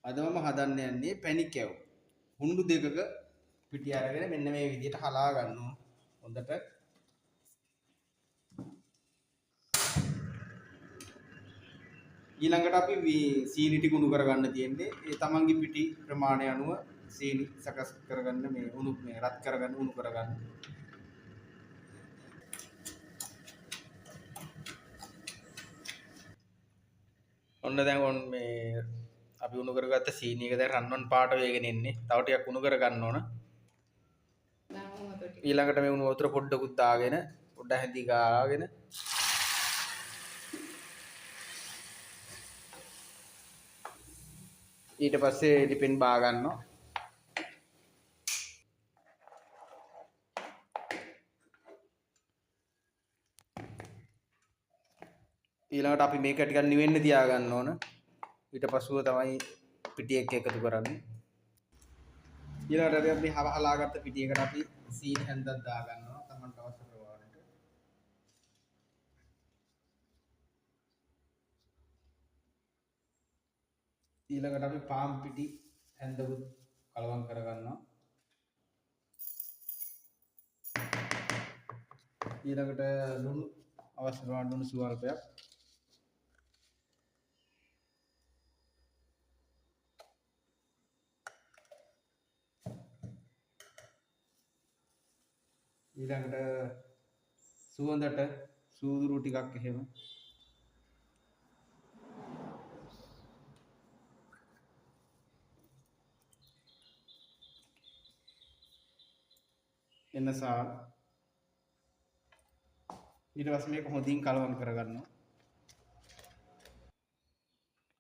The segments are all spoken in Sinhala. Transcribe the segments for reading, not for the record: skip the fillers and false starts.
අද මම හදන්න යන්නේ පැණි කැවුම්. හුණ්ඩු දෙකක පිටි අරගෙන මෙන්න මේ විදිහට හලා ගන්නවා. හොඳට ඊළඟට අපි සීනි ටික උණු කරගන්න තියෙන්නේ. ඒ තමන්ගේ පිටි ප්‍රමාණය අනුව සීනි සකස් කරගන්න මේ රත් කරගන්න උණු කරගන්න. ඔන්න දැන් මේ අපි උණු කරගත්ත සීනි එක දැන් රන්වන් පාට වේගෙන ඉන්නේ. තව ටිකක් උණු කරගන්න ඕන. ඊළඟට මේ උණු වතුර පොඩ්ඩකුත් දාගෙන පොඩ්ඩ හැඳි ගාගෙන ඊට පස්සේ ලිපෙන් බා ගන්නවා. ඊළඟට අපි මේක ටිකක් නිවෙන්න තියා ගන්න ඕන. ඊට පස්සුව තමයි පිටි එක්ක එකතු කරන්නේ. ඊළඟට අපි හලාගත්ත පිටි එකට අපි සීනි හැන්දක් දා ගන්නවා තමන්ට අවශ්‍ය ප්‍රමාණයට. ඊළඟට අපි පාන් පිටි හැන්දකුත් කලවම් කර ගන්නවා. ඊළඟට ලුණු අවශ්‍ය ප්‍රමාණයට ලුණු සුවල්පයක්. ඊළඟට සුවඳට සූදුරු ටිකක් එහෙම එනසා ඊට පස්සේ මේක හොඳින් කලවම් කරගන්නවා.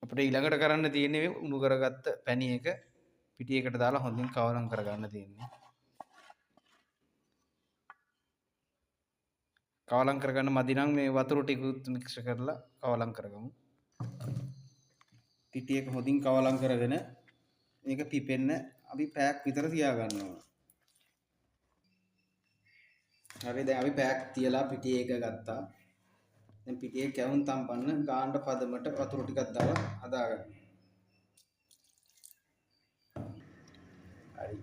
අපිට ඊළඟට කරන්න තියෙන්නේ මේ උණු කරගත්ත පැණි එක පිටියකට දාලා හොඳින් කවලම් කරගන්න තියෙන්නේ. කවලම් කරගන්න මදි නම් මේ වතුර ටිකත් මික්ස් කරලා කවලම් කරගමු. පිටියක හොඳින් කවලම් කරගෙන මේක පිපෙන්න අපි පැයක් විතර තියා ගන්නවා. හරි දැන් අපි පැයක් තියලා පිටි එක ගත්තා. දැන් පිටියේ කැවුම් තම්පන්න ගාන්න පදමට වතුර ටිකක් දාලා හදාගන්න. හරි.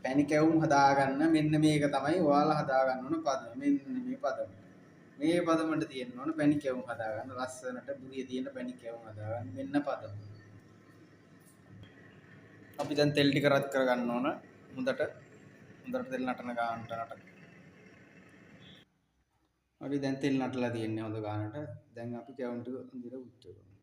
පැණි කැවුම් හදාගන්න මෙන්න මේක තමයි ඔයාලා හදාගන්න ඕන පදම. මෙන්න මේ පදම. මේ පදමට තියෙන්න ඕන පැණි කැවුම් හදාගන්න. ලස්සනට බුරිය තියෙන පැණි කැවුම් හදාගන්න. මෙන්න පදම. අපි දැන් තෙල් ටික රත් කරගන්න ඕන. හොඳට තෙල් නටන ගානට නටන. හරි දැන් තෙල් නටලා තියෙන්නේ හොඳ ගානට. දැන් අපි කැවුම් ටික හොඳට උච්ච කරමු.